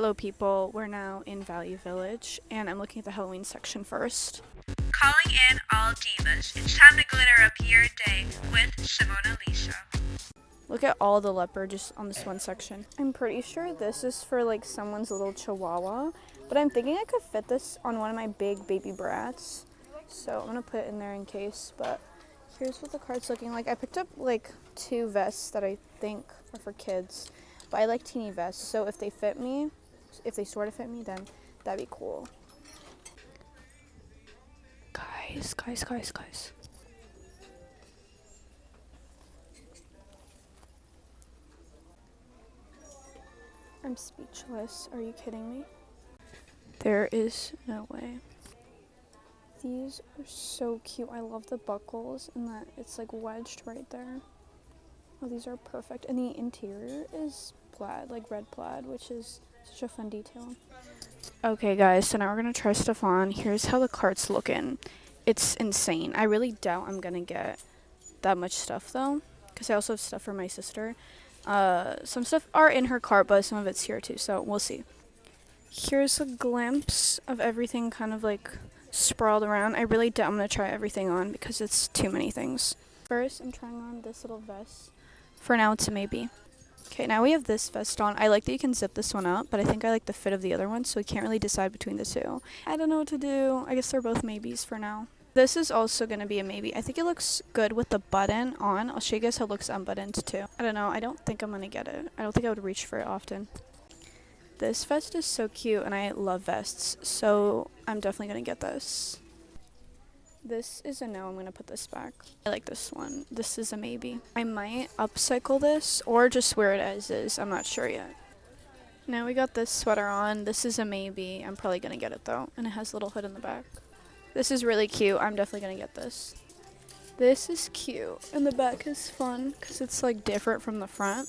Hello people, we're now in Value Village and I'm looking at the Halloween section first. Calling in all divas. It's time to glitter up your day with Simonalisa. Look at all the leopard just on this one section. I'm pretty sure this is for like someone's little chihuahua, but I'm thinking I could fit this on one of my big baby brats. So I'm gonna put it in there in case, but here's what the cart's looking like. I picked up like 2 vests that I think are for kids, but I like teeny vests, so if they fit me, if they sort of fit me, then that'd be cool. Guys. I'm speechless. Are you kidding me? There is no way. These are so cute. I love the buckles and that it's like wedged right there. Oh, these are perfect. And the interior is plaid, like red plaid, which is such a fun detail. Okay guys, so now we're gonna try stuff on. Here's how the cart's looking. It's insane. I really doubt I'm gonna get that much stuff though, because I also have stuff for my sister. Some stuff are in her cart, but some of it's here too, so we'll see. Here's a glimpse of everything kind of like sprawled around. I really doubt I'm gonna try everything on because it's too many things. First, I'm trying on this little vest. For now, it's a maybe. Okay, now we have this vest on. I like that you can zip this one up, but I think I like the fit of the other one, so we can't really decide between the two. I don't know what to do. I guess they're both maybes for now. This is also going to be a maybe. I think it looks good with the button on. I'll show you guys how it looks unbuttoned too. I don't know. I don't think I'm going to get it. I don't think I would reach for it often. This vest is so cute, and I love vests, so I'm definitely going to get this. This is a no. I'm going to put this back. I like this one. This is a maybe. I might upcycle this or just wear it as is. I'm not sure yet. Now we got this sweater on. This is a maybe. I'm probably going to get it though, and it has a little hood in the back. This is really cute. I'm definitely going to get this. This is cute, and the back is fun because it's like different from the front.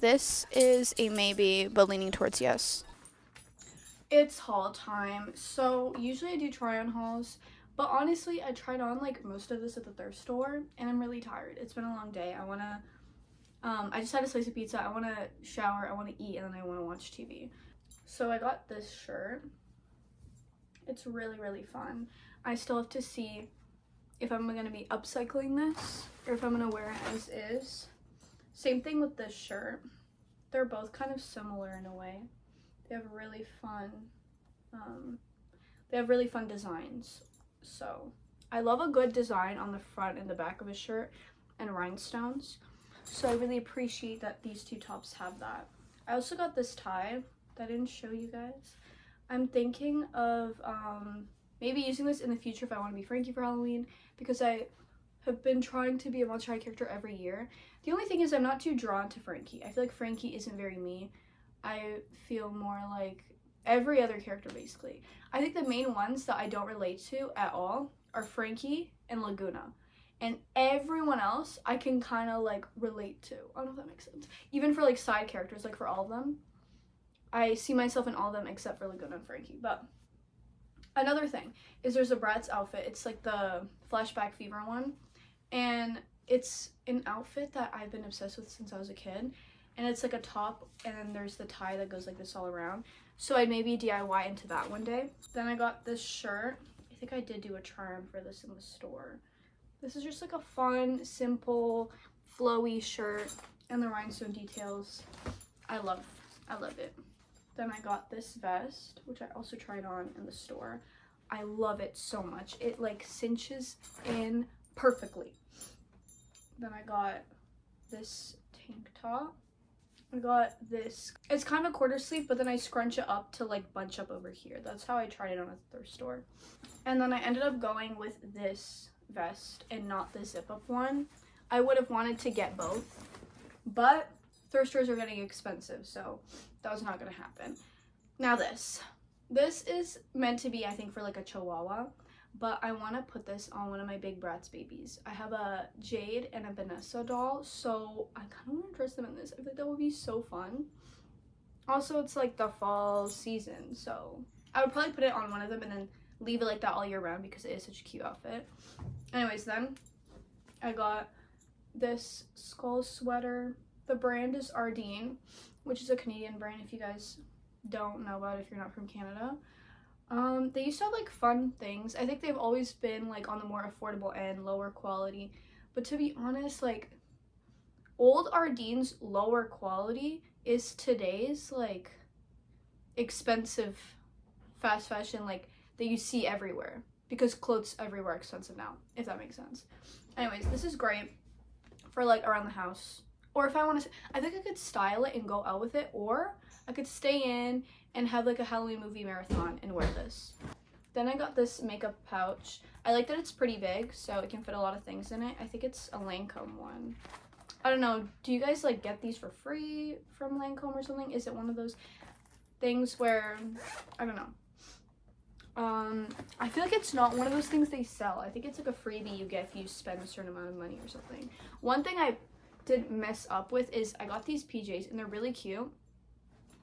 This is a maybe, but leaning towards yes. It's haul time. So usually I do try on hauls, but honestly I tried on like most of this at the thrift store and I'm really tired. It's been a long day. I just had a slice of pizza. I want to shower, I want to eat, and then I want to watch TV. So I got this shirt. It's really fun. I still have to see if I'm going to be upcycling this or if I'm going to wear it as is. Same thing with this shirt. They're both kind of similar in a way. They have really fun designs. So I love a good design on the front and the back of a shirt and rhinestones. So I really appreciate that these 2 tops have that. I also got this tie that I didn't show you guys. I'm thinking of maybe using this in the future if I want to be Frankie for Halloween, because I have been trying to be a Monster High character every year. The only thing is I'm not too drawn to Frankie. I feel like Frankie isn't very me. I feel more like every other character basically. I think the main ones that I don't relate to at all are Frankie and Laguna. And everyone else I can kind of like relate to. I don't know if that makes sense. Even for like side characters, like for all of them, I see myself in all of them except for Laguna and Frankie. But another thing is there's a Bratz outfit. It's like the Flashback Fever one. And it's an outfit that I've been obsessed with since I was a kid. And it's like a top and then there's the tie that goes like this all around. So I'd maybe DIY into that one day. Then I got this shirt. I think I did do a try-on for this in the store. This is just like a fun, simple, flowy shirt. And the rhinestone details. I love it. Then I got this vest, which I also tried on in the store. I love it so much. It like cinches in perfectly. Then I got this tank top. I got this. It's kind of a quarter sleeve, but then I scrunch it up to like bunch up over here. That's how I tried it on at the thrift store. And then I ended up going with this vest and not the zip up one. I would have wanted to get both, but thrift stores are getting expensive, so that was not going to happen. Now this is meant to be, I think, for like a chihuahua, but I want to put this on one of my big Bratz babies. I have a Jade and a Vanessa doll, so I kind of want to dress them in this. I think that would be so fun. Also, it's like the fall season, so I would probably put it on one of them and then leave it like that all year round because it is such a cute outfit. Anyways, then I got this skull sweater. The brand is Ardeen, which is a Canadian brand if you guys don't know about if you're not from Canada. They used to have like fun things. I think they've always been like on the more affordable end, lower quality. But to be honest, like old Ardene's lower quality is today's like expensive fast fashion like that you see everywhere, because clothes everywhere are expensive now, if that makes sense. Anyways, this is great for like around the house, or if I want to, I think I could style it and go out with it, or I could stay in and have like a Halloween movie marathon and wear this. Then I got this makeup pouch. I like that it's pretty big, so it can fit a lot of things in it. I think it's a Lancome one. I don't know, do you guys like get these for free from Lancome or something? Is it one of those things where, I don't know. I feel like it's not one of those things they sell. I think it's like a freebie you get if you spend a certain amount of money or something. One thing I did mess up with is I got these PJs and they're really cute,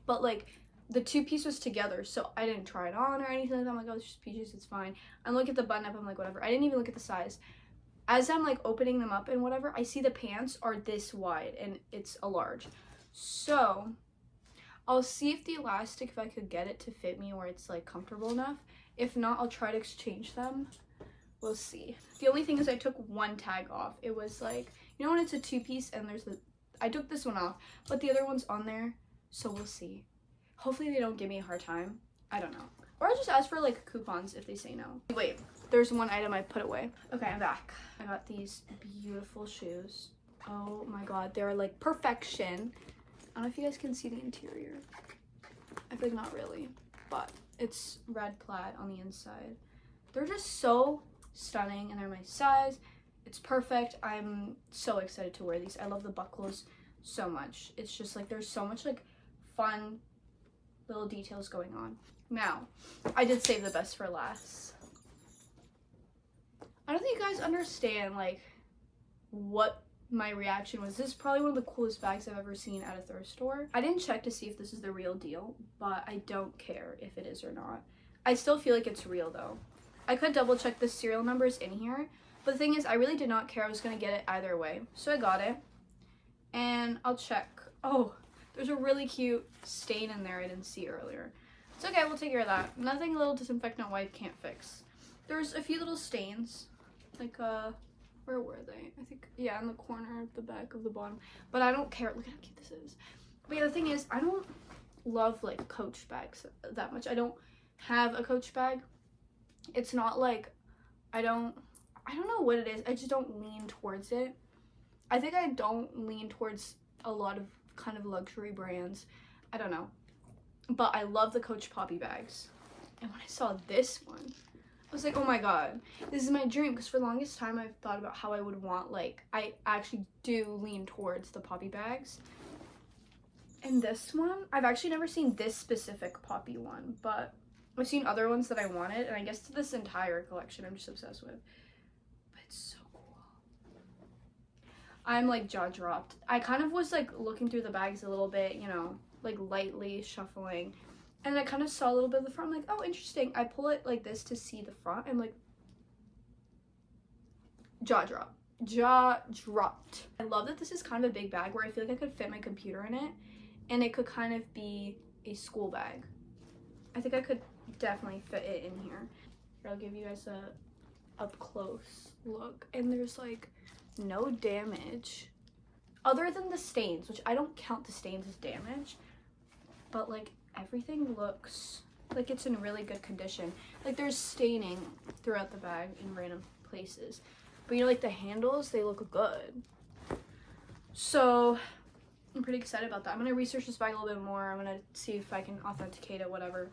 but like the two-piece was together, so I didn't try it on or anything like that. I'm like, oh, it's just PJs, it's fine. I look at the button up, I'm like, whatever. I didn't even look at the size. As I'm like opening them up and whatever, I see the pants are this wide and it's a large. So I'll see if the elastic, if I could get it to fit me where it's like comfortable enough. If not, I'll try to exchange them. We'll see. The only thing is I took one tag off. It was like, you know when it's a two-piece and there's the, I took this one off, but the other one's on there, so we'll see. Hopefully they don't give me a hard time. I don't know. Or I'll just ask for like coupons if they say no. Wait, there's one item I put away. Okay, I'm back. I got these beautiful shoes. Oh my god, they're like perfection. I don't know if you guys can see the interior. I feel like not really, but it's red plaid on the inside. They're just so stunning and they're my size. It's perfect. I'm so excited to wear these. I love the buckles so much. It's just like there's so much like fun little details going on. Now, I did save the best for last. I don't think you guys understand like what my reaction was. This is probably one of the coolest bags I've ever seen at a thrift store. I didn't check to see if this is the real deal, but I don't care if it is or not. I still feel like it's real though. I could double check the serial numbers in here, but the thing is I really did not care. I was gonna get it either way. So I got it and I'll check. Oh, there's a really cute stain in there I didn't see earlier. It's okay, we'll take care of that. Nothing a little disinfectant wipe can't fix. There's a few little stains, like where were they? I think, yeah, in the corner of the back of the bottom. But I don't care. Look at how cute this is. But yeah, the thing is, I don't love, like, Coach bags that much. I don't have a Coach bag. It's not, like, I don't know what it is. I just don't lean towards it. I think I don't lean towards a lot of kind of luxury brands. I don't know. But I love the Coach Poppy bags. And when I saw this one, I was like, oh my god, this is my dream. Because for the longest time, I've thought about how I would want, like, I actually do lean towards the Poppy bags. And this one, I've actually never seen this specific Poppy one, but I've seen other ones that I wanted, and I guess this entire collection I'm just obsessed with. But it's so cool. I'm, like, jaw dropped. I kind of was, like, looking through the bags a little bit, you know, like, lightly shuffling. And I kind of saw a little bit of the front. I'm like, oh, interesting. I pull it like this to see the front. I'm like, jaw drop. Jaw dropped. I love that this is kind of a big bag where I feel like I could fit my computer in it. And it could kind of be a school bag. I think I could definitely fit it in here. Here, I'll give you guys a up close look. And there's like no damage. Other than the stains, which I don't count the stains as damage. But like, everything looks like it's in really good condition. Like there's staining throughout the bag in random places, but you know, like the handles, they look good. So I'm pretty excited about that. I'm gonna research this bag a little bit more. I'm gonna see if I can authenticate it, whatever.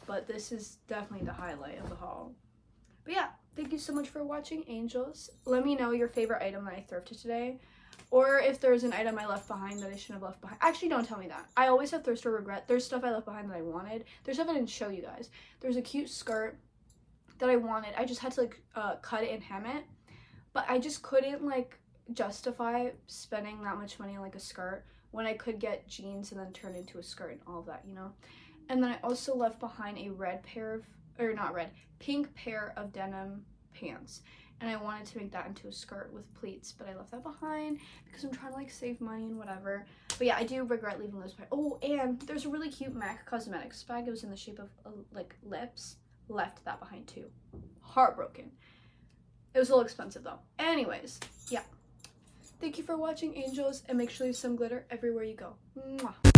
But this is definitely the highlight of the haul. But yeah, thank you so much for watching, angels. Let me know your favorite item that I thrifted today. Or if there's an item I left behind that I shouldn't have left behind. Actually, don't tell me that. I always have thrift store regret. There's stuff I left behind that I wanted. There's stuff I didn't show you guys. There's a cute skirt that I wanted. I just had to like cut it and hem it. But I just couldn't like justify spending that much money on like a skirt when I could get jeans and then turn into a skirt and all of that, you know? And then I also left behind a pink pair of denim pants. and I wanted to make that into a skirt with pleats, but I left that behind because I'm trying to like save money and whatever. But yeah, I do regret leaving those behind. Oh, and there's a really cute MAC Cosmetics bag. It was in the shape of like lips. Left that behind too. Heartbroken. It was a little expensive though. Anyways, yeah. Thank you for watching, angels, and make sure you leave some glitter everywhere you go. Mwah.